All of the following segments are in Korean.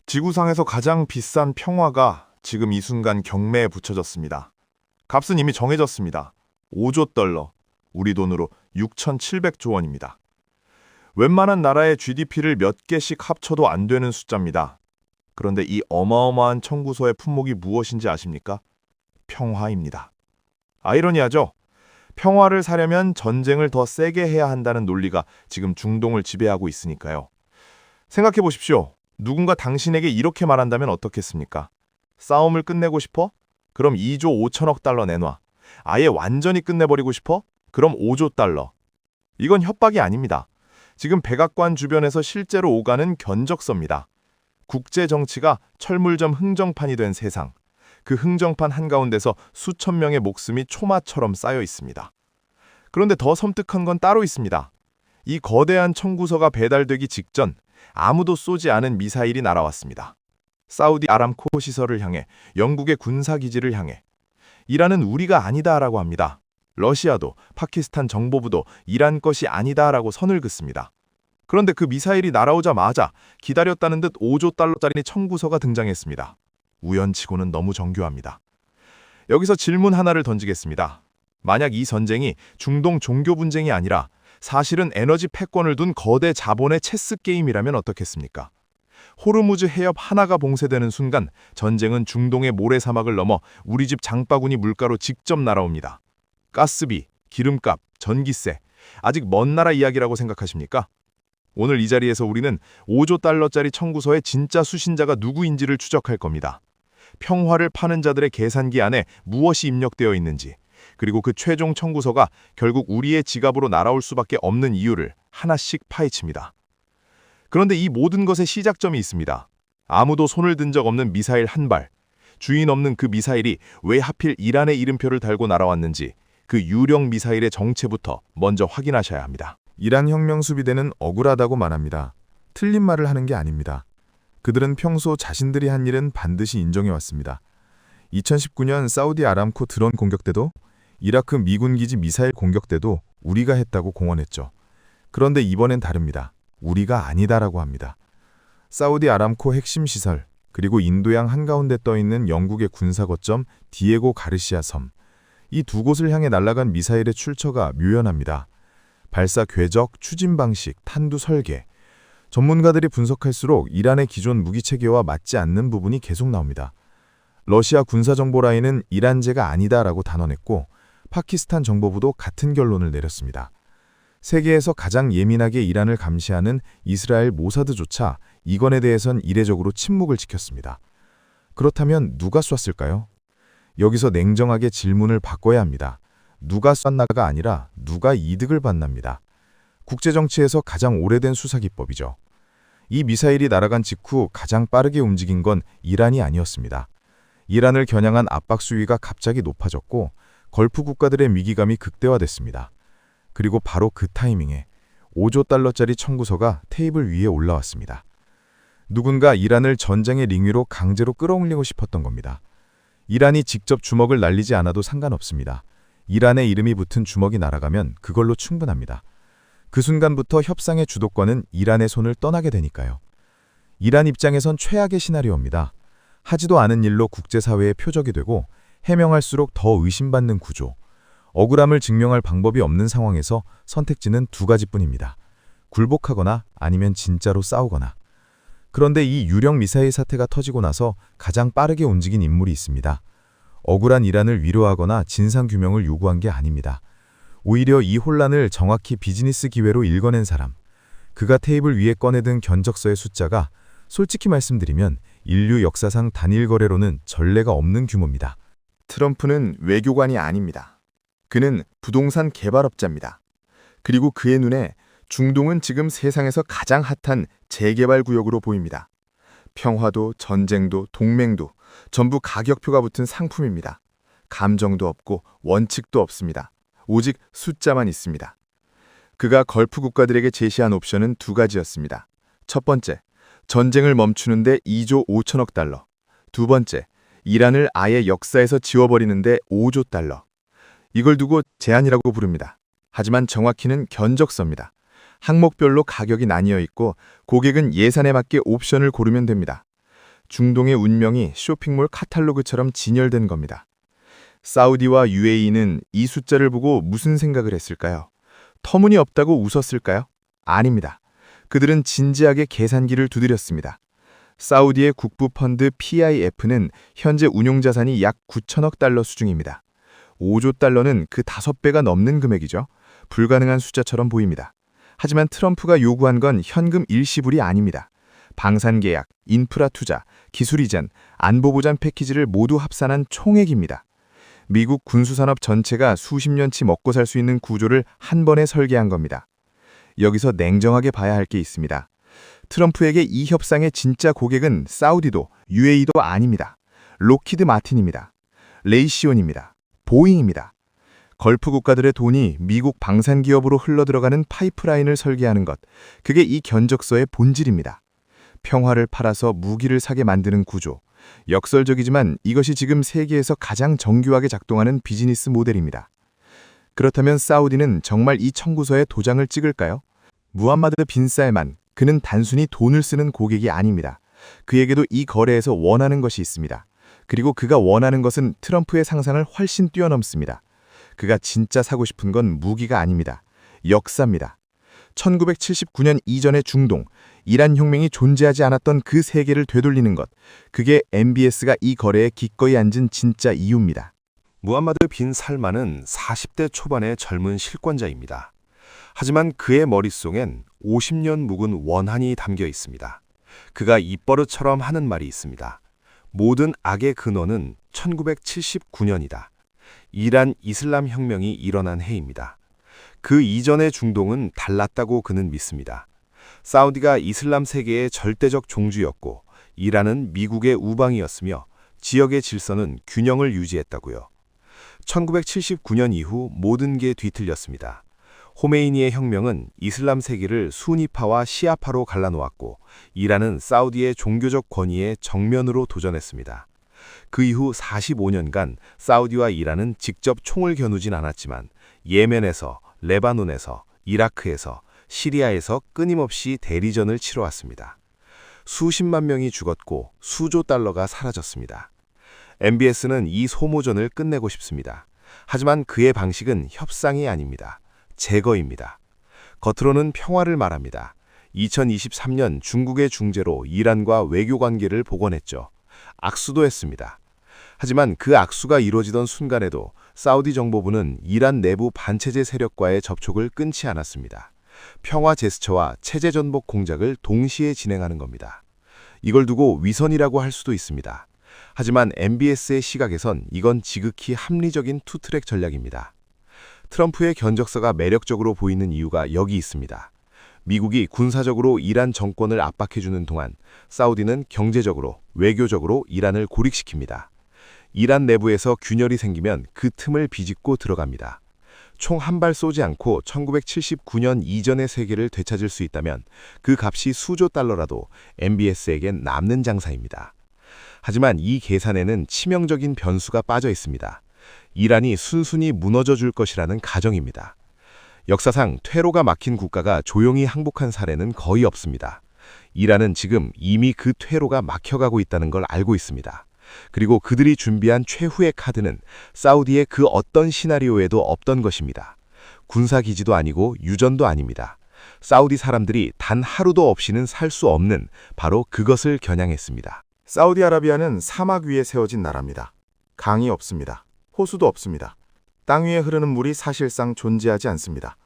지구상에서 가장 비싼 평화가 지금 이 순간 경매에 붙여졌습니다. 값은 이미 정해졌습니다. 5조 달러, 우리 돈으로 6,700조 원입니다. 웬만한 나라의 GDP를 몇 개씩 합쳐도 안 되는 숫자입니다. 그런데 이 어마어마한 청구서의 품목이 무엇인지 아십니까? 평화입니다. 아이러니하죠? 평화를 사려면 전쟁을 더 세게 해야 한다는 논리가 지금 중동을 지배하고 있으니까요. 생각해 보십시오. 누군가 당신에게 이렇게 말한다면 어떻겠습니까? 싸움을 끝내고 싶어? 그럼 2조 5천억 달러 내놔. 아예 완전히 끝내버리고 싶어? 그럼 5조 달러. 이건 협박이 아닙니다. 지금 백악관 주변에서 실제로 오가는 견적서입니다. 국제 정치가 철물점 흥정판이 된 세상. 그 흥정판 한가운데서 수천 명의 목숨이 초마처럼 쌓여 있습니다. 그런데 더 섬뜩한 건 따로 있습니다. 이 거대한 청구서가 배달되기 직전 아무도 쏘지 않은 미사일이 날아왔습니다. 사우디 아람코 시설을 향해, 영국의 군사기지를 향해. 이란은 우리가 아니다라고 합니다. 러시아도, 파키스탄 정보부도 이란 것이 아니다라고 선을 긋습니다. 그런데 그 미사일이 날아오자마자 기다렸다는 듯 5조 달러짜리 청구서가 등장했습니다. 우연치고는 너무 정교합니다. 여기서 질문 하나를 던지겠습니다. 만약 이 전쟁이 중동 종교 분쟁이 아니라 사실은 에너지 패권을 둔 거대 자본의 체스 게임이라면 어떻겠습니까? 호르무즈 해협 하나가 봉쇄되는 순간 전쟁은 중동의 모래사막을 넘어 우리 집 장바구니 물가로 직접 날아옵니다. 가스비, 기름값, 전기세, 아직 먼 나라 이야기라고 생각하십니까? 오늘 이 자리에서 우리는 5조 달러짜리 청구서의 진짜 수신자가 누구인지를 추적할 겁니다. 평화를 파는 자들의 계산기 안에 무엇이 입력되어 있는지, 그리고 그 최종 청구서가 결국 우리의 지갑으로 날아올 수밖에 없는 이유를 하나씩 파헤칩니다. 그런데 이 모든 것의 시작점이 있습니다. 아무도 손을 든 적 없는 미사일 한 발, 주인 없는 그 미사일이 왜 하필 이란의 이름표를 달고 날아왔는지 그 유령 미사일의 정체부터 먼저 확인하셔야 합니다. 이란 혁명 수비대는 억울하다고 말합니다. 틀린 말을 하는 게 아닙니다. 그들은 평소 자신들이 한 일은 반드시 인정해왔습니다. 2019년 사우디 아람코 드론 공격 때도, 이라크 미군 기지 미사일 공격 때도 우리가 했다고 공언했죠. 그런데 이번엔 다릅니다. 우리가 아니다라고 합니다. 사우디 아람코 핵심 시설, 그리고 인도양 한가운데 떠있는 영국의 군사거점 디에고 가르시아 섬, 이 두 곳을 향해 날아간 미사일의 출처가 묘연합니다. 발사 궤적, 추진 방식, 탄두 설계. 전문가들이 분석할수록 이란의 기존 무기체계와 맞지 않는 부분이 계속 나옵니다. 러시아 군사정보라인은 이란제가 아니다라고 단언했고, 파키스탄 정보부도 같은 결론을 내렸습니다. 세계에서 가장 예민하게 이란을 감시하는 이스라엘 모사드조차 이 건에 대해선 이례적으로 침묵을 지켰습니다. 그렇다면 누가 쐈을까요? 여기서 냉정하게 질문을 바꿔야 합니다. 누가 쐈나가 아니라 누가 이득을 받납니다. 국제정치에서 가장 오래된 수사기법이죠. 이 미사일이 날아간 직후 가장 빠르게 움직인 건 이란이 아니었습니다. 이란을 겨냥한 압박 수위가 갑자기 높아졌고 걸프 국가들의 위기감이 극대화됐습니다. 그리고 바로 그 타이밍에 5조 달러짜리 청구서가 테이블 위에 올라왔습니다. 누군가 이란을 전쟁의 링 위로 강제로 끌어올리고 싶었던 겁니다. 이란이 직접 주먹을 날리지 않아도 상관없습니다. 이란의 이름이 붙은 주먹이 날아가면 그걸로 충분합니다. 그 순간부터 협상의 주도권은 이란의 손을 떠나게 되니까요. 이란 입장에선 최악의 시나리오입니다. 하지도 않은 일로 국제사회의 표적이 되고 해명할수록 더 의심받는 구조. 억울함을 증명할 방법이 없는 상황에서 선택지는 두 가지뿐입니다. 굴복하거나 아니면 진짜로 싸우거나. 그런데 이 유령 미사일 사태가 터지고 나서 가장 빠르게 움직인 인물이 있습니다. 억울한 이란을 위로하거나 진상규명을 요구한 게 아닙니다. 오히려 이 혼란을 정확히 비즈니스 기회로 읽어낸 사람. 그가 테이블 위에 꺼내든 견적서의 숫자가 솔직히 말씀드리면 인류 역사상 단일 거래로는 전례가 없는 규모입니다. 트럼프는 외교관이 아닙니다. 그는 부동산 개발업자입니다. 그리고 그의 눈에 중동은 지금 세상에서 가장 핫한 재개발 구역으로 보입니다. 평화도 전쟁도 동맹도 전부 가격표가 붙은 상품입니다. 감정도 없고 원칙도 없습니다. 오직 숫자만 있습니다. 그가 걸프 국가들에게 제시한 옵션은 두 가지였습니다. 첫 번째, 전쟁을 멈추는데 2조 5천억 달러. 두 번째, 이란을 아예 역사에서 지워버리는데 5조 달러. 이걸 두고 제안이라고 부릅니다. 하지만 정확히는 견적서입니다. 항목별로 가격이 나뉘어 있고 고객은 예산에 맞게 옵션을 고르면 됩니다. 중동의 운명이 쇼핑몰 카탈로그처럼 진열된 겁니다. 사우디와 UAE는 이 숫자를 보고 무슨 생각을 했을까요? 터무니없다고 웃었을까요? 아닙니다. 그들은 진지하게 계산기를 두드렸습니다. 사우디의 국부 펀드 PIF는 현재 운용 자산이 약 9천억 달러 수준입니다. 5조 달러는 그 5배가 넘는 금액이죠. 불가능한 숫자처럼 보입니다. 하지만 트럼프가 요구한 건 현금 일시불이 아닙니다. 방산 계약, 인프라 투자, 기술 이전, 안보 보장 패키지를 모두 합산한 총액입니다. 미국 군수산업 전체가 수십 년치 먹고 살 수 있는 구조를 한 번에 설계한 겁니다. 여기서 냉정하게 봐야 할 게 있습니다. 트럼프에게 이 협상의 진짜 고객은 사우디도 UAE도 아닙니다. 록히드 마틴입니다. 레이시온입니다. 보잉입니다. 걸프 국가들의 돈이 미국 방산 기업으로 흘러들어가는 파이프라인을 설계하는 것, 그게 이 견적서의 본질입니다. 평화를 팔아서 무기를 사게 만드는 구조. 역설적이지만 이것이 지금 세계에서 가장 정교하게 작동하는 비즈니스 모델입니다. 그렇다면 사우디는 정말 이 청구서에 도장을 찍을까요? 무함마드 빈 살만, 그는 단순히 돈을 쓰는 고객이 아닙니다. 그에게도 이 거래에서 원하는 것이 있습니다. 그리고 그가 원하는 것은 트럼프의 상상을 훨씬 뛰어넘습니다. 그가 진짜 사고 싶은 건 무기가 아닙니다. 역사입니다. 1979년 이전의 중동, 이란 혁명이 존재하지 않았던 그 세계를 되돌리는 것, 그게 MBS가 이 거래에 기꺼이 앉은 진짜 이유입니다. 무함마드 빈 살만은 40대 초반의 젊은 실권자입니다. 하지만 그의 머릿속엔 50년 묵은 원한이 담겨 있습니다. 그가 입버릇처럼 하는 말이 있습니다. 모든 악의 근원은 1979년이다. 이란 이슬람 혁명이 일어난 해입니다. 그 이전의 중동은 달랐다고 그는 믿습니다. 사우디가 이슬람 세계의 절대적 종주였고 이란은 미국의 우방이었으며 지역의 질서는 균형을 유지했다고요. 1979년 이후 모든 게 뒤틀렸습니다. 호메이니의 혁명은 이슬람 세계를 수니파와 시아파로 갈라놓았고 이란은 사우디의 종교적 권위에 정면으로 도전했습니다. 그 이후 45년간 사우디와 이란은 직접 총을 겨누진 않았지만 예멘에서, 레바논에서, 이라크에서, 시리아에서 끊임없이 대리전을 치러왔습니다. 수십만 명이 죽었고 수조 달러가 사라졌습니다. MBS는 이 소모전을 끝내고 싶습니다. 하지만 그의 방식은 협상이 아닙니다. 제거입니다. 겉으로는 평화를 말합니다. 2023년 중국의 중재로 이란과 외교관계를 복원했죠. 악수도 했습니다. 하지만 그 악수가 이루어지던 순간에도 사우디 정보부는 이란 내부 반체제 세력과의 접촉을 끊지 않았습니다. 평화 제스처와 체제 전복 공작을 동시에 진행하는 겁니다. 이걸 두고 위선이라고 할 수도 있습니다. 하지만 MBS의 시각에선 이건 지극히 합리적인 투트랙 전략입니다. 트럼프의 견적서가 매력적으로 보이는 이유가 여기 있습니다. 미국이 군사적으로 이란 정권을 압박해주는 동안 사우디는 경제적으로, 외교적으로 이란을 고립시킵니다. 이란 내부에서 균열이 생기면 그 틈을 비집고 들어갑니다. 총 한 발 쏘지 않고 1979년 이전의 세계를 되찾을 수 있다면 그 값이 수조 달러라도 MBS에겐 남는 장사입니다. 하지만 이 계산에는 치명적인 변수가 빠져 있습니다. 이란이 순순히 무너져 줄 것이라는 가정입니다. 역사상 퇴로가 막힌 국가가 조용히 항복한 사례는 거의 없습니다. 이란은 지금 이미 그 퇴로가 막혀가고 있다는 걸 알고 있습니다. 그리고 그들이 준비한 최후의 카드는 사우디의 그 어떤 시나리오에도 없던 것입니다. 군사기지도 아니고 유전도 아닙니다. 사우디 사람들이 단 하루도 없이는 살 수 없는 바로 그것을 겨냥했습니다. 사우디아라비아는 사막 위에 세워진 나라입니다. 강이 없습니다. 호수도 없습니다. 땅 위에 흐르는 물이 사실상 존재하지 않습니다.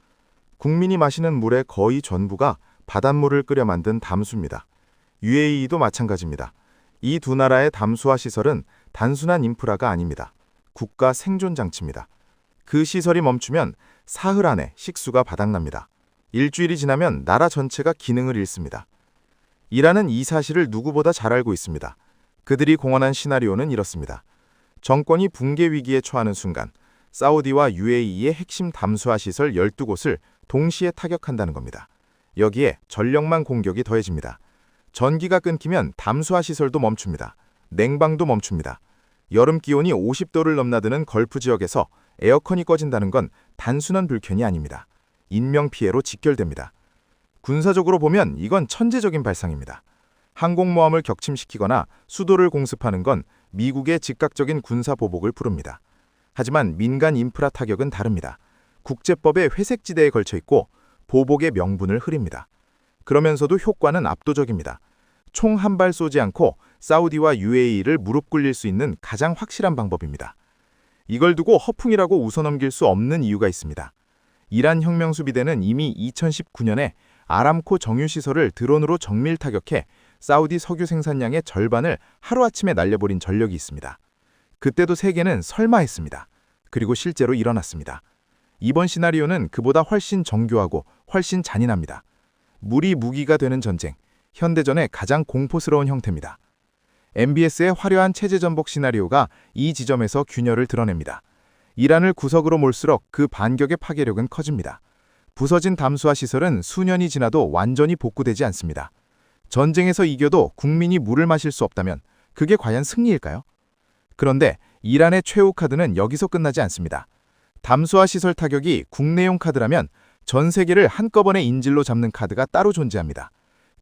국민이 마시는 물의 거의 전부가 바닷물을 끓여 만든 담수입니다. UAE도 마찬가지입니다. 이 두 나라의 담수화 시설은 단순한 인프라가 아닙니다. 국가 생존 장치입니다. 그 시설이 멈추면 사흘 안에 식수가 바닥납니다. 일주일이 지나면 나라 전체가 기능을 잃습니다. 이란은 이 사실을 누구보다 잘 알고 있습니다. 그들이 공언한 시나리오는 이렇습니다. 정권이 붕괴 위기에 처하는 순간 사우디와 UAE의 핵심 담수화 시설 12곳을 동시에 타격한다는 겁니다. 여기에 전력망 공격이 더해집니다. 전기가 끊기면 담수화 시설도 멈춥니다. 냉방도 멈춥니다. 여름 기온이 50도를 넘나드는 걸프 지역에서 에어컨이 꺼진다는 건 단순한 불편이 아닙니다. 인명피해로 직결됩니다. 군사적으로 보면 이건 천재적인 발상입니다. 항공모함을 격침시키거나 수도를 공습하는 건 미국의 즉각적인 군사 보복을 부릅니다. 하지만 민간 인프라 타격은 다릅니다. 국제법의 회색지대에 걸쳐 있고 보복의 명분을 흐립니다. 그러면서도 효과는 압도적입니다. 총 한 발 쏘지 않고 사우디와 UAE를 무릎 꿇릴 수 있는 가장 확실한 방법입니다. 이걸 두고 허풍이라고 웃어넘길 수 없는 이유가 있습니다. 이란 혁명수비대는 이미 2019년에 아람코 정유시설을 드론으로 정밀 타격해 사우디 석유 생산량의 절반을 하루아침에 날려버린 전력이 있습니다. 그때도 세계는 설마 했습니다. 그리고 실제로 일어났습니다. 이번 시나리오는 그보다 훨씬 정교하고 훨씬 잔인합니다. 물이 무기가 되는 전쟁, 현대전의 가장 공포스러운 형태입니다. MBS의 화려한 체제전복 시나리오가 이 지점에서 균열을 드러냅니다. 이란을 구석으로 몰수록 그 반격의 파괴력은 커집니다. 부서진 담수화 시설은 수년이 지나도 완전히 복구되지 않습니다. 전쟁에서 이겨도 국민이 물을 마실 수 없다면 그게 과연 승리일까요? 그런데 이란의 최후 카드는 여기서 끝나지 않습니다. 담수화 시설 타격이 국내용 카드라면 전 세계를 한꺼번에 인질로 잡는 카드가 따로 존재합니다.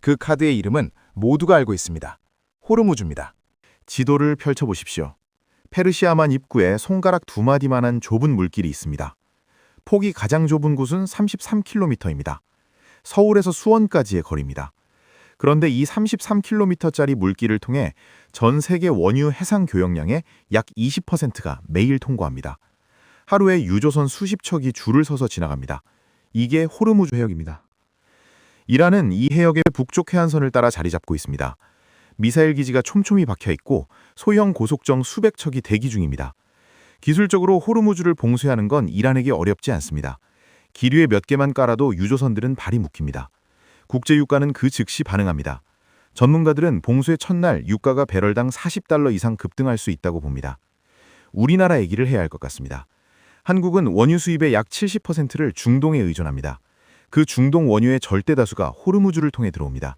그 카드의 이름은 모두가 알고 있습니다. 호르무즈입니다. 지도를 펼쳐보십시오. 페르시아만 입구에 손가락 2마디만한 좁은 물길이 있습니다. 폭이 가장 좁은 곳은 33km입니다. 서울에서 수원까지의 거리입니다. 그런데 이 33km짜리 물길을 통해 전 세계 원유 해상 교역량의 약 20%가 매일 통과합니다. 하루에 유조선 수십 척이 줄을 서서 지나갑니다. 이게 호르무즈 해역입니다. 이란은 이 해역의 북쪽 해안선을 따라 자리 잡고 있습니다. 미사일 기지가 촘촘히 박혀 있고 소형 고속정 수백 척이 대기 중입니다. 기술적으로 호르무즈를 봉쇄하는 건 이란에게 어렵지 않습니다. 기류에 몇 개만 깔아도 유조선들은 발이 묶입니다. 국제유가는 그 즉시 반응합니다. 전문가들은 봉쇄 첫날 유가가 배럴당 $40 이상 급등할 수 있다고 봅니다. 우리나라 얘기를 해야 할 것 같습니다. 한국은 원유 수입의 약 70%를 중동에 의존합니다. 그 중동 원유의 절대 다수가 호르무즈를 통해 들어옵니다.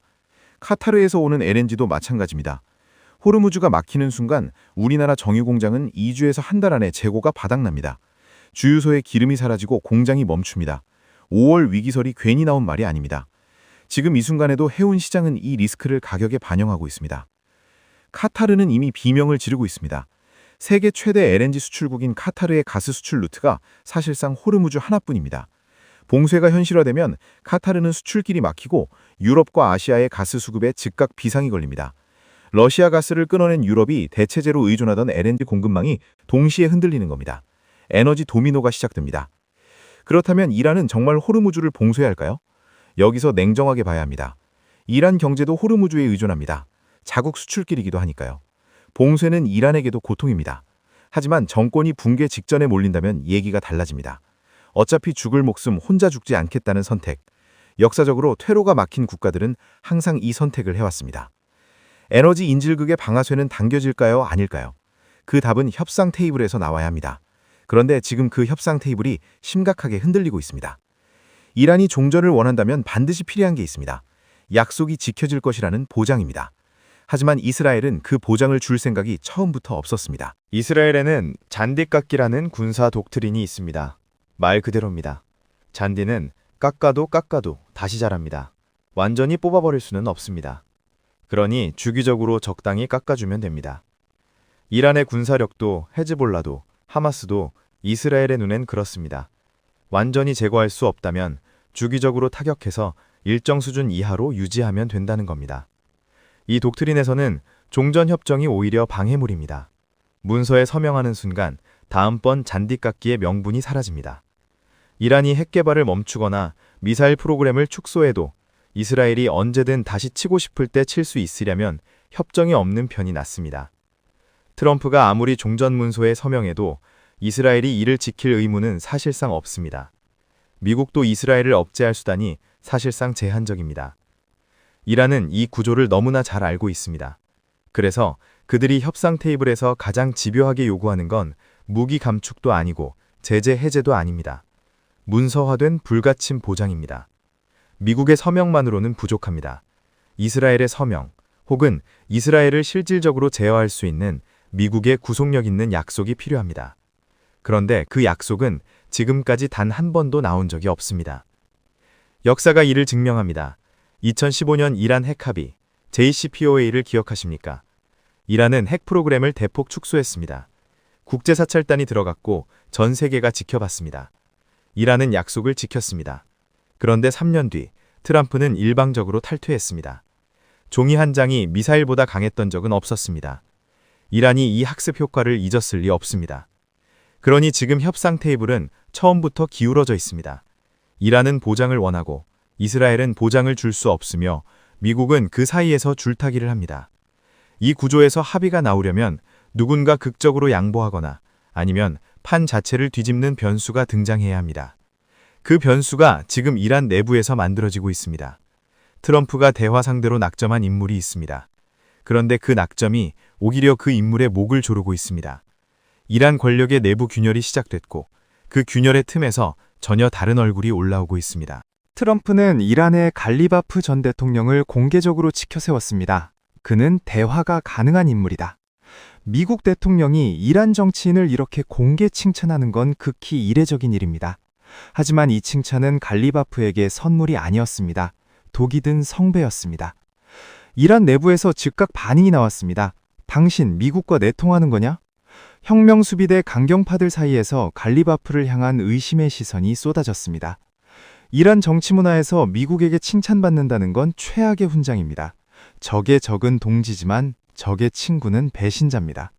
카타르에서 오는 LNG도 마찬가지입니다. 호르무즈가 막히는 순간 우리나라 정유 공장은 2주에서 한 달 안에 재고가 바닥납니다. 주유소에 기름이 사라지고 공장이 멈춥니다. 5월 위기설이 괜히 나온 말이 아닙니다. 지금 이 순간에도 해운 시장은 이 리스크를 가격에 반영하고 있습니다. 카타르는 이미 비명을 지르고 있습니다. 세계 최대 LNG 수출국인 카타르의 가스 수출 루트가 사실상 호르무즈 하나뿐입니다. 봉쇄가 현실화되면 카타르는 수출길이 막히고 유럽과 아시아의 가스 수급에 즉각 비상이 걸립니다. 러시아 가스를 끊어낸 유럽이 대체제로 의존하던 LNG 공급망이 동시에 흔들리는 겁니다. 에너지 도미노가 시작됩니다. 그렇다면 이란은 정말 호르무즈를 봉쇄해야 할까요? 여기서 냉정하게 봐야 합니다. 이란 경제도 호르무즈에 의존합니다. 자국 수출길이기도 하니까요. 봉쇄는 이란에게도 고통입니다. 하지만 정권이 붕괴 직전에 몰린다면 얘기가 달라집니다. 어차피 죽을 목숨 혼자 죽지 않겠다는 선택. 역사적으로 퇴로가 막힌 국가들은 항상 이 선택을 해왔습니다. 에너지 인질극의 방아쇠는 당겨질까요? 아닐까요? 그 답은 협상 테이블에서 나와야 합니다. 그런데 지금 그 협상 테이블이 심각하게 흔들리고 있습니다. 이란이 종전을 원한다면 반드시 필요한 게 있습니다. 약속이 지켜질 것이라는 보장입니다. 하지만 이스라엘은 그 보장을 줄 생각이 처음부터 없었습니다. 이스라엘에는 잔디 깎기라는 군사 독트린이 있습니다. 말 그대로입니다. 잔디는 깎아도 다시 자랍니다. 완전히 뽑아버릴 수는 없습니다. 그러니 주기적으로 적당히 깎아주면 됩니다. 이란의 군사력도 헤즈볼라도 하마스도 이스라엘의 눈엔 그렇습니다. 완전히 제거할 수 없다면 주기적으로 타격해서 일정 수준 이하로 유지하면 된다는 겁니다. 이 독트린에서는 종전협정이 오히려 방해물입니다. 문서에 서명하는 순간 다음번 잔디 깎기의 명분이 사라집니다. 이란이 핵 개발을 멈추거나 미사일 프로그램을 축소해도 이스라엘이 언제든 다시 치고 싶을 때 칠 수 있으려면 협정이 없는 편이 낫습니다. 트럼프가 아무리 종전문서에 서명해도 이스라엘이 이를 지킬 의무는 사실상 없습니다. 미국도 이스라엘을 억제할 수단이 사실상 제한적입니다. 이란은 이 구조를 너무나 잘 알고 있습니다. 그래서 그들이 협상 테이블에서 가장 집요하게 요구하는 건 무기 감축도 아니고 제재 해제도 아닙니다. 문서화된 불가침 보장입니다. 미국의 서명만으로는 부족합니다. 이스라엘의 서명 혹은 이스라엘을 실질적으로 제어할 수 있는 미국의 구속력 있는 약속이 필요합니다. 그런데 그 약속은 지금까지 단 한 번도 나온 적이 없습니다. 역사가 이를 증명합니다. 2015년 이란 핵 합의, JCPOA를 기억하십니까? 이란은 핵 프로그램을 대폭 축소했습니다. 국제사찰단이 들어갔고 전 세계가 지켜봤습니다. 이란은 약속을 지켰습니다. 그런데 3년 뒤 트럼프는 일방적으로 탈퇴했습니다. 종이 한 장이 미사일보다 강했던 적은 없었습니다. 이란이 이 학습 효과를 잊었을 리 없습니다. 그러니 지금 협상 테이블은 처음부터 기울어져 있습니다. 이란은 보장을 원하고 이스라엘은 보장을 줄 수 없으며 미국은 그 사이에서 줄타기를 합니다. 이 구조에서 합의가 나오려면 누군가 극적으로 양보하거나 아니면 판 자체를 뒤집는 변수가 등장해야 합니다. 그 변수가 지금 이란 내부에서 만들어지고 있습니다. 트럼프가 대화 상대로 낙점한 인물이 있습니다. 그런데 그 낙점이 오히려 그 인물의 목을 조르고 있습니다. 이란 권력의 내부 균열이 시작됐고 그 균열의 틈에서 전혀 다른 얼굴이 올라오고 있습니다. 트럼프는 이란의 갈리바프 전 대통령을 공개적으로 치켜세웠습니다. 그는 대화가 가능한 인물이다. 미국 대통령이 이란 정치인을 이렇게 공개 칭찬하는 건 극히 이례적인 일입니다. 하지만 이 칭찬은 갈리바프에게 선물이 아니었습니다. 독이 든 성배였습니다. 이란 내부에서 즉각 반응이 나왔습니다. 당신 미국과 내통하는 거냐? 혁명수비대 강경파들 사이에서 갈리바프를 향한 의심의 시선이 쏟아졌습니다. 이란 정치 문화에서 미국에게 칭찬받는다는 건 최악의 훈장입니다. 적의 적은 동지지만 적의 친구는 배신자입니다.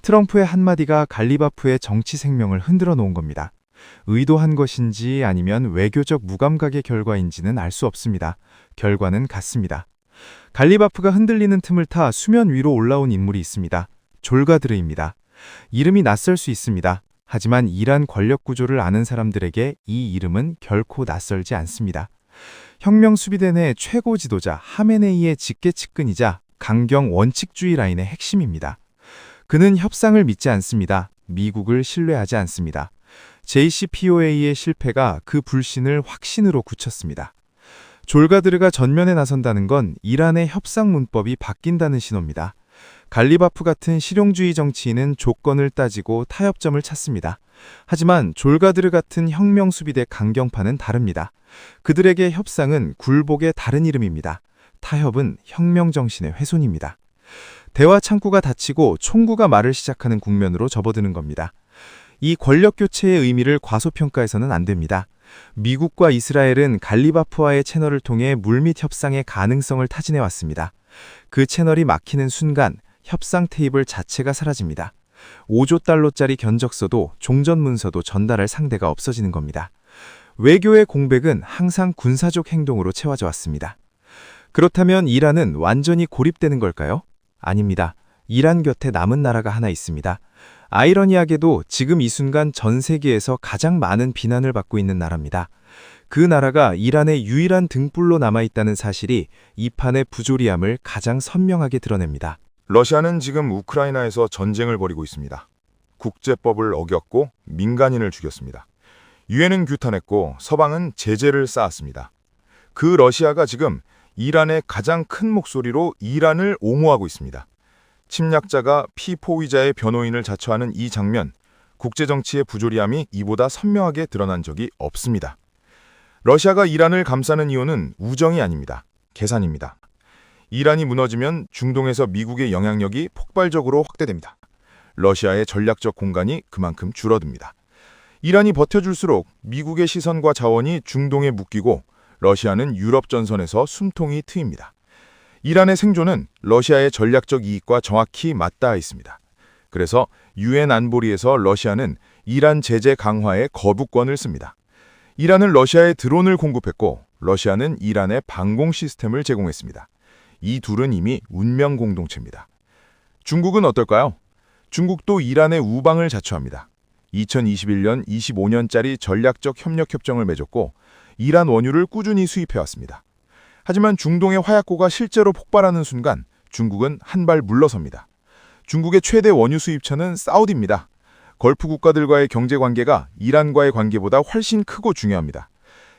트럼프의 한마디가 갈리바프의 정치 생명을 흔들어 놓은 겁니다. 의도한 것인지 아니면 외교적 무감각의 결과인지는 알 수 없습니다. 결과는 같습니다. 갈리바프가 흔들리는 틈을 타 수면 위로 올라온 인물이 있습니다. 졸가드르입니다. 이름이 낯설 수 있습니다. 하지만 이란 권력 구조를 아는 사람들에게 이 이름은 결코 낯설지 않습니다. 혁명수비대 내 최고 지도자 하메네이의 직계측근이자 강경 원칙주의 라인의 핵심입니다. 그는 협상을 믿지 않습니다. 미국을 신뢰하지 않습니다. JCPOA의 실패가 그 불신을 확신으로 굳혔습니다. 졸가드르가 전면에 나선다는 건 이란의 협상 문법이 바뀐다는 신호입니다. 갈리바프 같은 실용주의 정치인은 조건을 따지고 타협점을 찾습니다. 하지만 졸가드르 같은 혁명수비대 강경파는 다릅니다. 그들에게 협상은 굴복의 다른 이름입니다. 타협은 혁명 정신의 훼손입니다. 대화 창구가 닫히고 총구가 말을 시작하는 국면으로 접어드는 겁니다. 이 권력 교체의 의미를 과소평가해서는 안 됩니다. 미국과 이스라엘은 갈리바프와의 채널을 통해 물밑 협상의 가능성을 타진해왔습니다. 그 채널이 막히는 순간 협상 테이블 자체가 사라집니다. 5조 달러짜리 견적서도 종전문서도 전달할 상대가 없어지는 겁니다. 외교의 공백은 항상 군사적 행동으로 채워져 왔습니다. 그렇다면 이란은 완전히 고립되는 걸까요? 아닙니다. 이란 곁에 남은 나라가 하나 있습니다. 아이러니하게도 지금 이 순간 전 세계에서 가장 많은 비난을 받고 있는 나라입니다. 그 나라가 이란의 유일한 등불로 남아있다는 사실이 이 판의 부조리함을 가장 선명하게 드러냅니다. 러시아는 지금 우크라이나에서 전쟁을 벌이고 있습니다. 국제법을 어겼고 민간인을 죽였습니다. 유엔은 규탄했고 서방은 제재를 쌓았습니다. 그 러시아가 지금 이란의 가장 큰 목소리로 이란을 옹호하고 있습니다. 침략자가 피포위자의 변호인을 자처하는 이 장면, 국제정치의 부조리함이 이보다 선명하게 드러난 적이 없습니다. 러시아가 이란을 감싸는 이유는 우정이 아닙니다. 계산입니다. 이란이 무너지면 중동에서 미국의 영향력이 폭발적으로 확대됩니다. 러시아의 전략적 공간이 그만큼 줄어듭니다. 이란이 버텨줄수록 미국의 시선과 자원이 중동에 묶이고 러시아는 유럽 전선에서 숨통이 트입니다. 이란의 생존은 러시아의 전략적 이익과 정확히 맞닿아 있습니다. 그래서 유엔 안보리에서 러시아는 이란 제재 강화에 거부권을 씁니다. 이란은 러시아에 드론을 공급했고 러시아는 이란에 방공 시스템을 제공했습니다. 이 둘은 이미 운명 공동체입니다. 중국은 어떨까요? 중국도 이란의 우방을 자처합니다. 2021년 25년짜리 전략적 협력 협정을 맺었고 이란 원유를 꾸준히 수입해왔습니다. 하지만 중동의 화약고가 실제로 폭발하는 순간 중국은 한 발 물러섭니다. 중국의 최대 원유 수입처는 사우디입니다. 걸프 국가들과의 경제관계가 이란과의 관계보다 훨씬 크고 중요합니다.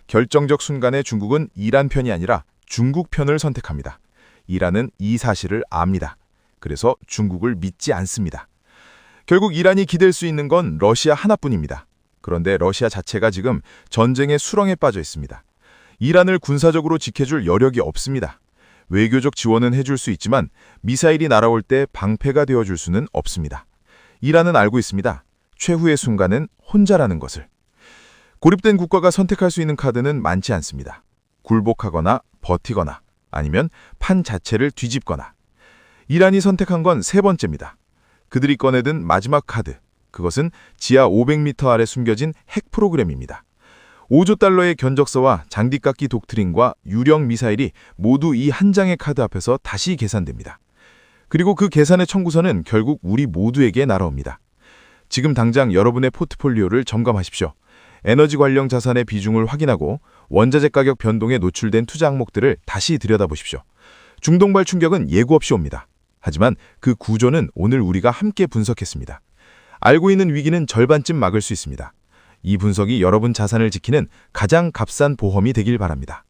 결정적 순간에 중국은 이란 편이 아니라 중국 편을 선택합니다. 이란은 이 사실을 압니다. 그래서 중국을 믿지 않습니다. 결국 이란이 기댈 수 있는 건 러시아 하나뿐입니다. 그런데 러시아 자체가 지금 전쟁의 수렁에 빠져 있습니다. 이란을 군사적으로 지켜줄 여력이 없습니다. 외교적 지원은 해줄 수 있지만 미사일이 날아올 때 방패가 되어줄 수는 없습니다. 이란은 알고 있습니다. 최후의 순간은 혼자라는 것을. 고립된 국가가 선택할 수 있는 카드는 많지 않습니다. 굴복하거나 버티거나 아니면 판 자체를 뒤집거나. 이란이 선택한 건 세 번째입니다. 그들이 꺼내든 마지막 카드. 그것은 지하 500m 아래 숨겨진 핵 프로그램입니다. 5조 달러의 견적서와 장디깎기 독트린과 유령 미사일이 모두 이 한 장의 카드 앞에서 다시 계산됩니다. 그리고 그 계산의 청구서는 결국 우리 모두에게 날아옵니다. 지금 당장 여러분의 포트폴리오를 점검하십시오. 에너지 관련 자산의 비중을 확인하고 원자재 가격 변동에 노출된 투자 항목들을 다시 들여다보십시오. 중동발 충격은 예고 없이 옵니다. 하지만 그 구조는 오늘 우리가 함께 분석했습니다. 알고 있는 위기는 절반쯤 막을 수 있습니다. 이 분석이 여러분 자산을 지키는 가장 값싼 보험이 되길 바랍니다.